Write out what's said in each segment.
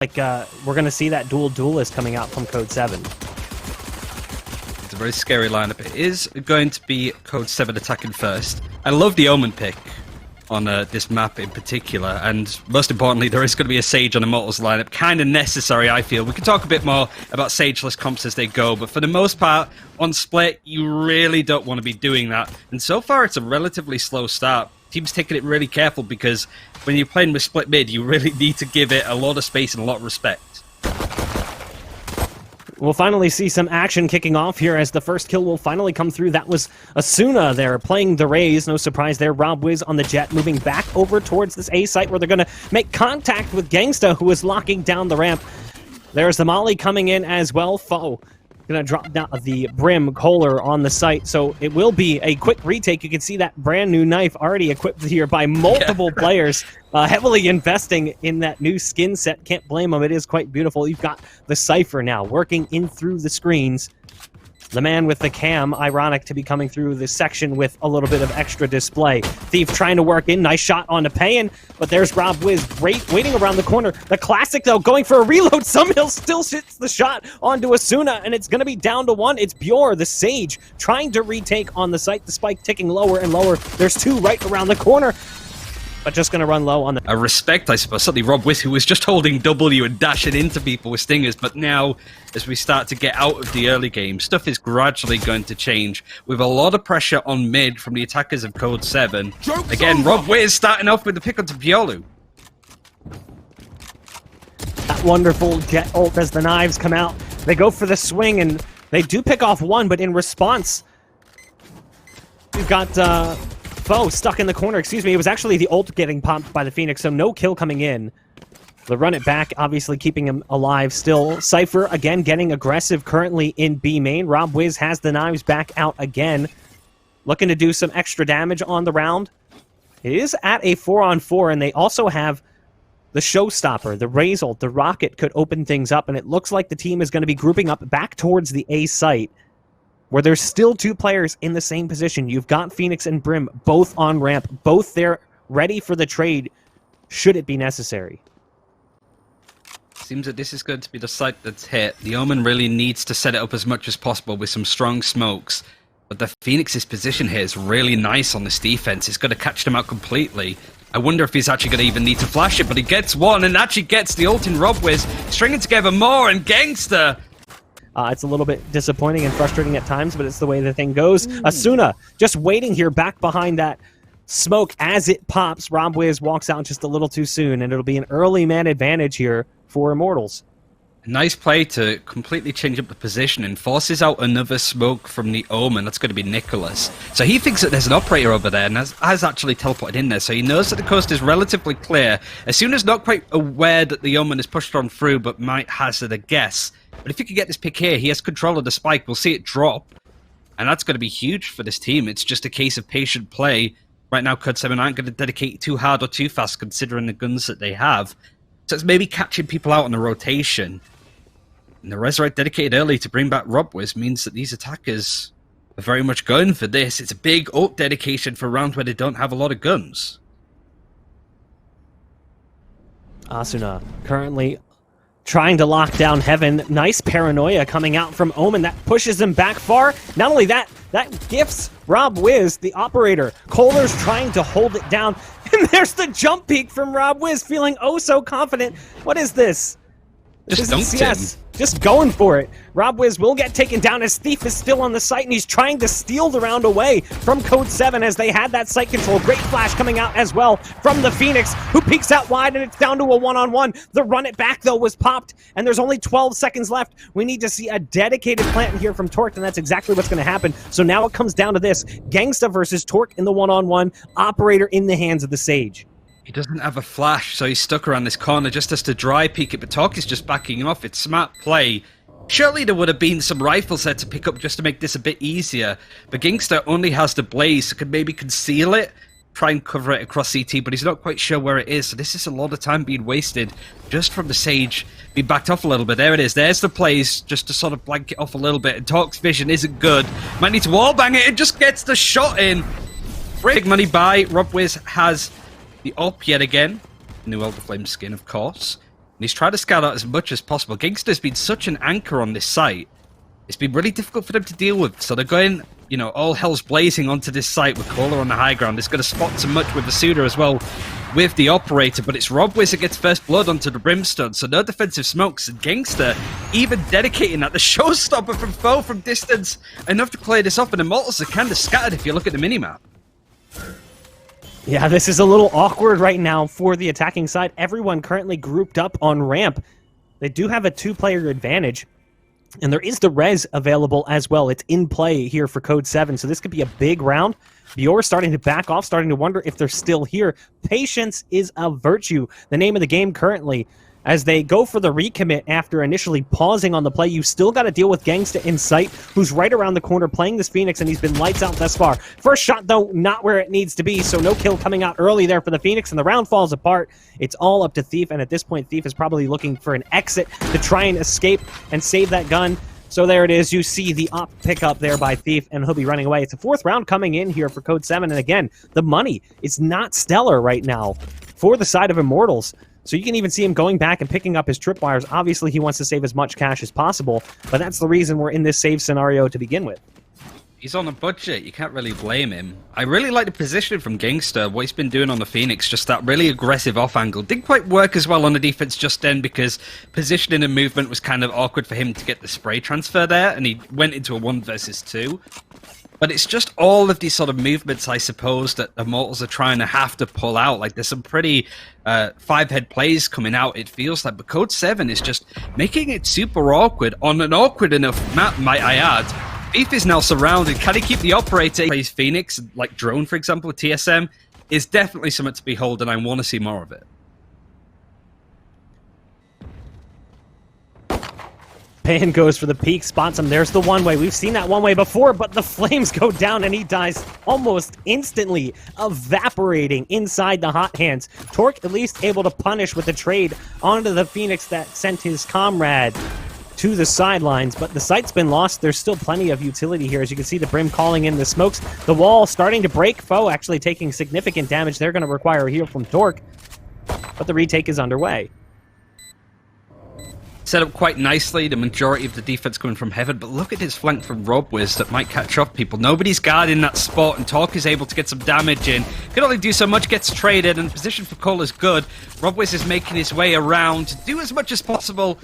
Like, we're going to see that dual duelist coming out from Code 7. It's a very scary lineup. It is going to be Code 7 attacking first. I love the Omen pick on this map in particular, and most importantly, there is going to be a Sage on Immortals lineup. Kind of necessary, I feel. We can talk a bit more about Sageless comps as they go, but for the most part, on split, you really don't want to be doing that. And so far, it's a relatively slow start. Team's taking it really careful because when you're playing with split mid, you really need to give it a lot of space and a lot of respect. We'll finally see some action kicking off here as the first kill will finally come through. That was Asuna there playing the Raze. No surprise there. Rob Wiz on the Jet moving back over towards this A site where they're going to make contact with Gangsta, who is locking down the ramp. There's the Molly coming in as well. Foe going to drop down the Brim Kohler on the site, so it will be a quick retake. You can see that brand new knife already equipped here by multiple players, heavily investing in that new skin set. Can't blame them. It is quite beautiful. You've got the Cypher now working in through the screens. The man with the cam, ironic to be coming through this section with a little bit of extra display. Thief trying to work in, nice shot onto Payan, but there's Rob Wiz waiting around the corner. The Classic, though, going for a reload. Sumhill still hits the shot onto Asuna, and it's going to be down to one. It's Bjor, the Sage, trying to retake on the site. The spike ticking lower and lower. There's two right around the corner, but just going to run low on the... A respect, I suppose. Suddenly Rob Wiz, who was just holding W and dashing into people with stingers, but now, as we start to get out of the early game, stuff is gradually going to change, with a lot of pressure on mid from the attackers of Code 7. Again, Rob Wiz starting off with the pick onto Piolu. That wonderful Jet ult as the knives come out. They go for the swing, and they do pick off one, but in response, we've got... Foe stuck in the corner, excuse me. It was actually the ult getting pumped by the Phoenix, so no kill coming in. The run it back, obviously keeping him alive still. Cypher, again, getting aggressive currently in B main. Rob Wiz has the knives back out again. Looking to do some extra damage on the round. It is at a 4-on-4, and they also have the showstopper, the Raze ult. The rocket could open things up, and it looks like the team is going to be grouping up back towards the A site, where there's still two players in the same position. You've got Phoenix and Brim both on ramp, both there ready for the trade, should it be necessary. Seems that this is going to be the site that's hit. The Omen really needs to set it up as much as possible with some strong smokes. But the Phoenix's position here is really nice on this defense. It's going to catch them out completely. I wonder if he's actually going to even need to flash it, but he gets one and actually gets the ult in Rob Wiz, stringing together more, and Gangsta... It's a little bit disappointing and frustrating at times, but it's the way the thing goes. Asuna just waiting here back behind that smoke as it pops. Rob Wiz walks out just a little too soon, and it'll be an early man advantage here for Immortals. Nice play to completely change up the position and forces out another smoke from the Omen. That's going to be Nicholas. So he thinks that there's an operator over there and has actually teleported in there. So he knows that the coast is relatively clear. As soon as not quite aware that the Omen is pushed on through, but might hazard a guess. But if he can get this pick here, he has control of the spike. We'll see it drop. And that's going to be huge for this team. It's just a case of patient play. Right now, Code 7 aren't going to dedicate too hard or too fast, considering the guns that they have. So it's maybe catching people out on the rotation. And the Resurrect dedicated early to bring back Rob Wiz means that these attackers are very much going for this. It's a big ult dedication for rounds where they don't have a lot of guns. Asuna currently trying to lock down Heaven. Nice paranoia coming out from Omen. That pushes him back far. Not only that, that gifts Rob Wiz, the operator. Kohler's trying to hold it down. And there's the jump peek from Rob Wiz, feeling oh so confident. What is this? Just dunked him. Just going for it. Rob Wiz will get taken down as Thief is still on the site, and he's trying to steal the round away from Code 7 as they had that site control. Great flash coming out as well from the Phoenix, who peeks out wide, and it's down to a one-on-one. The run it back, though, was popped, and there's only 12 seconds left. We need to see a dedicated plant here from Torque, and that's exactly what's going to happen. So now it comes down to this. Gangsta versus Torque in the one-on-one, operator in the hands of the Sage. He doesn't have a flash, so he's stuck around this corner, just has to dry peek it, but Torque is just backing off. It's smart play. Surely there would have been some rifles there to pick up just to make this a bit easier, but Gangsta only has the blaze, so could maybe conceal it, try and cover it across CT, but he's not quite sure where it is, so this is a lot of time being wasted just from the Sage being backed off a little bit. There it is, there's the plays, just to sort of blank it off a little bit, and Torque's vision isn't good. Might need to wallbang it, and just gets the shot in. Big money buy. Rob Wiz has the op yet again. New Elder Flame skin, of course. he's tried to scout out as much as possible. Gangster's been such an anchor on this site. It's been really difficult for them to deal with. So they're going, you know, all hell's blazing onto this site with Kohler on the high ground. It's going to spot so much with the Suda as well with the operator, but it's RobWiz that gets first blood onto the Brimstone, so no defensive smokes, and Gangster even dedicating that, the showstopper from foe from distance, enough to clear this off, and Immortals are kind of scattered if you look at the minimap. Yeah, this is a little awkward right now for the attacking side. Everyone currently grouped up on ramp. They do have a 2-player advantage, and there is the res available as well. It's in play here for Code 7, so this could be a big round. Bjor starting to back off, starting to wonder if they're still here. Patience is a virtue, the name of the game currently. As they go for the recommit after initially pausing on the play, you still got to deal with Gangsta in sight, who's right around the corner playing this Phoenix, and he's been lights out thus far. First shot, though, not where it needs to be, so no kill coming out early there for the Phoenix, and the round falls apart. It's all up to Thief, and at this point, Thief is probably looking for an exit to try and escape and save that gun. So there it is. You see the op pickup there by Thief, and he'll be running away. It's a 4th round coming in here for Code 7, and again, the money is not stellar right now for the side of Immortals. So you can even see him going back and picking up his tripwires. Obviously, he wants to save as much cash as possible, but that's the reason we're in this save scenario to begin with. He's on a budget, you can't really blame him. I really like the positioning from Gangster, what he's been doing on the Phoenix, just that really aggressive off angle. Didn't quite work as well on the defense just then because positioning and movement was kind of awkward for him to get the spray transfer there, and he went into a 1 versus 2. But it's just all of these sort of movements, I suppose, that Immortals are trying to have to pull out. Like, there's some pretty 5-head plays coming out, it feels like. But Code 7 is just making it super awkward on an awkward enough map, might I add. Thief is now surrounded. Can he keep the operator? Plays Phoenix, like Drone, for example, with TSM, is definitely something to behold, and I want to see more of it. Pan goes for the peak, spots him. There's the one-way. We've seen that one-way before, but the flames go down, and he dies almost instantly, evaporating inside the hot hands. Torque at least able to punish with the trade onto the Phoenix that sent his comrade to the sidelines, but the site's been lost. There's still plenty of utility here. As you can see, the Brim calling in the smokes. The wall starting to break. Foe actually taking significant damage. They're going to require a heal from Torque, but the retake is underway. Set up quite nicely, the majority of the defense coming from Heaven, but look at his flank from RobWiz that might catch off people. Nobody's guarding that spot, and Torque is able to get some damage in. Can only do so much, gets traded, and the position for Cole is good. RobWiz is making his way around to do as much as possible.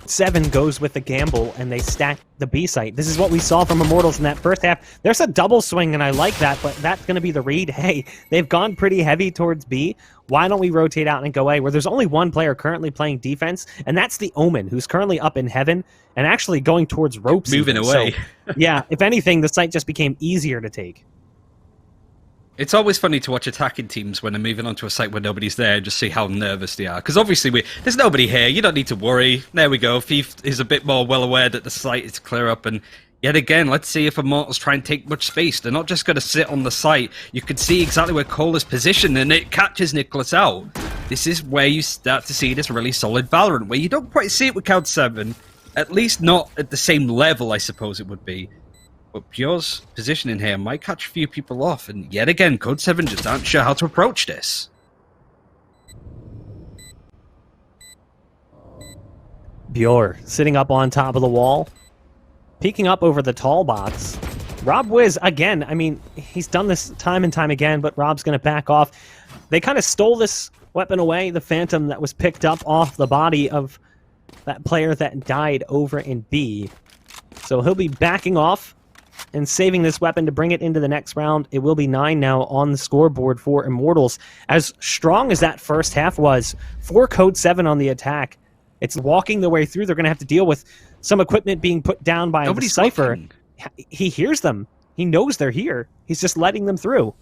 7 goes with the gamble, and they stack the B site. This is what we saw from Immortals in that first half. There's a double swing, and I like that, but that's going to be the read. Hey, they've gone pretty heavy towards B. Why don't we rotate out and go A, where there's only one player currently playing defense, and that's the Omen, who's currently up in Heaven and actually going towards ropes. Moving away. So, yeah, if anything, the site just became easier to take. It's always funny to watch attacking teams when they're moving onto a site where nobody's there and just see how nervous they are. Because obviously, there's nobody here. You don't need to worry. There we go. Thief is a bit more well aware that the site is clear up. And yet again, let's see if Immortals try and take much space. They're not just going to sit on the site. You can see exactly where Cole is positioned, and it catches Nicholas out. This is where you start to see this really solid Valorant, where you don't quite see it with Code 7. At least not at the same level, I suppose it would be. But Bjor's positioning here might catch a few people off, and yet again, Code 7 just aren't sure how to approach this. Bjor sitting up on top of the wall, peeking up over the tall box. RobWiz, again, I mean, he's done this time and time again, but Rob's going to back off. They kind of stole this weapon away, the Phantom that was picked up off the body of that player that died over in B. So he'll be backing off and saving this weapon to bring it into the next round. It will be 9 now on the scoreboard for Immortals. As strong as that first half was for Code 7 on the attack, it's walking the way through. They're going to have to deal with some equipment being put down by the Cypher. He hears them. He knows they're here. He's just letting them through.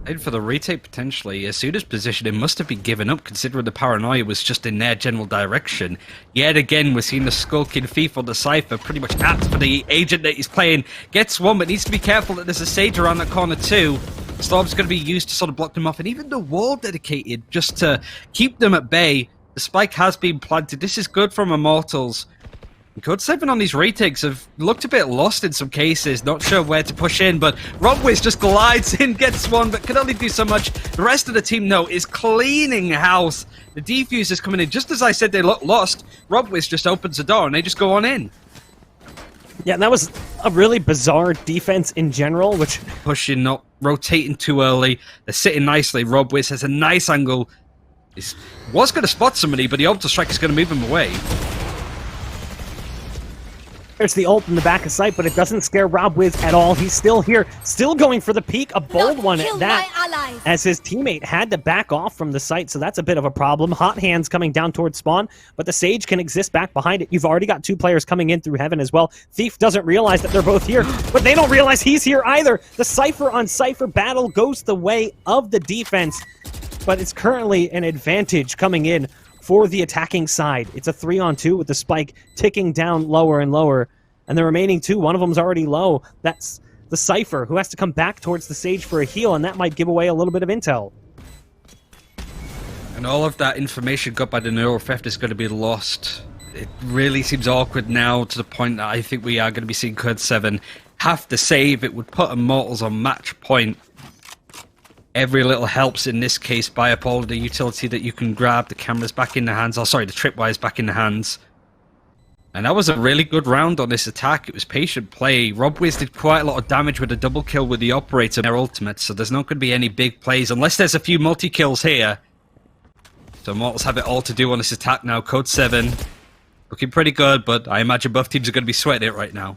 And for the retake, potentially, Asuda's positioning must have been given up, considering the paranoia was just in their general direction. Yet again, we're seeing the skulking Thief on the Cypher, pretty much apt for the agent that he's playing. Gets one, but needs to be careful that there's a Sage around that corner too. Storm's going to be used to sort of block them off, and even the wall dedicated just to keep them at bay. The spike has been planted. This is good from Immortals. Code 7 on these retakes have looked a bit lost in some cases, not sure where to push in, but RobWiz just glides in, gets one, but can only do so much. The rest of the team, though, is cleaning house. The defuse is coming in. Just as I said they look lost, RobWiz just opens the door and they just go on in. Yeah, that was a really bizarre defense in general, which... Pushing, not rotating too early. They're sitting nicely. RobWiz has a nice angle. He was going to spot somebody, but the Ultra Strike is going to move him away. There's the ult in the back of sight, but it doesn't scare RobWiz at all. He's still here, still going for the peek, a bold one at that, as his teammate had to back off from the site, so that's a bit of a problem. Hot hands coming down towards spawn, but the Sage can exist back behind it. You've already got two players coming in through heaven as well. Thief doesn't realize that they're both here, but they don't realize he's here either. The Cypher on Cypher battle goes the way of the defense, but it's currently an advantage coming in for the attacking side. It's a 3-on-2 with the spike ticking down lower and lower. And the remaining two, one of them's already low. That's the Cypher, who has to come back towards the Sage for a heal, and that might give away a little bit of intel. And all of that information got by the Neuro Theft is going to be lost. It really seems awkward now, to the point that I think we are going to be seeing Code 7 have to save. It would put Immortals on match point. Every little helps in this case. Buy up all of the utility that you can grab. The camera's back in the hands. Oh, sorry, the tripwire's back in the hands. And that was a really good round on this attack. It was patient play. RobWiz did quite a lot of damage with a double kill with the Operator, their ultimate, so there's not going to be any big plays unless there's a few multi-kills here. So Immortals have it all to do on this attack now. Code 7 looking pretty good, but I imagine both teams are going to be sweating it right now.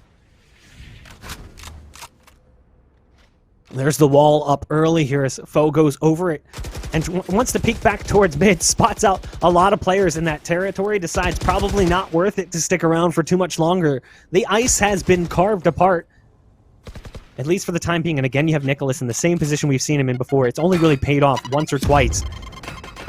There's the wall up early here as Foe goes over it and wants to peek back towards mid, spots out a lot of players in that territory, decides probably not worth it to stick around for too much longer. The ice has been carved apart, at least for the time being, and again you have Nicholas in the same position we've seen him in before. It's only really paid off once or twice,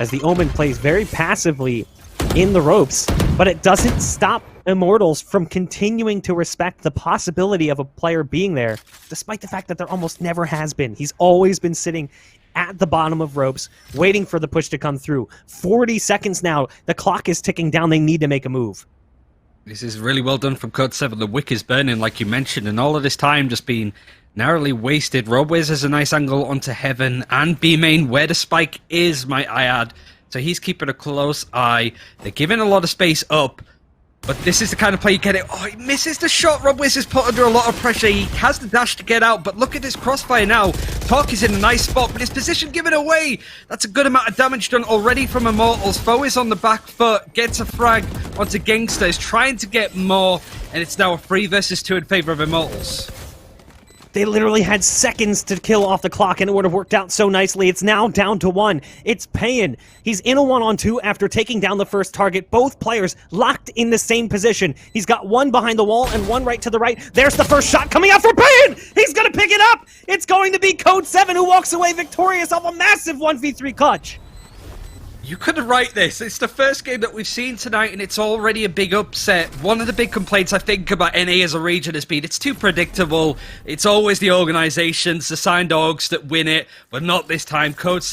as the Omen plays very passively in the ropes, but it doesn't stop Immortals from continuing to respect the possibility of a player being there, despite the fact that there almost never has been. He's always been sitting at the bottom of ropes, waiting for the push to come through. 40 seconds now. The clock is ticking down. They need to make a move. This is really well done from Code 7. The wick is burning, like you mentioned, and all of this time just being narrowly wasted. RobWiz has a nice angle onto heaven and B main, where the spike is, might I add. So he's keeping a close eye. They're giving a lot of space up. But this is the kind of play you get it. Oh, he misses the shot. RobWiz is put under a lot of pressure. He has the dash to get out, but look at this crossfire now. Talk is in a nice spot, but his position given away. That's a good amount of damage done already from Immortals. Foe is on the back foot, gets a frag onto Gangster, is trying to get more, and it's now a 3 versus 2 in favor of Immortals. They literally had seconds to kill off the clock, and it would have worked out so nicely. It's now down to 1. It's Payan. He's in a 1-on-2 after taking down the first target. Both players locked in the same position. He's got one behind the wall and one right to the right. There's the first shot coming out for Payan! He's going to pick it up! It's going to be Code 7 who walks away victorious off a massive 1v3 clutch. You couldn't write this. It's the first game that we've seen tonight, and it's already a big upset. One of the big complaints I think about NA as a region has been it's too predictable. It's always the organizations, the signed dogs that win it, but not this time. Code 7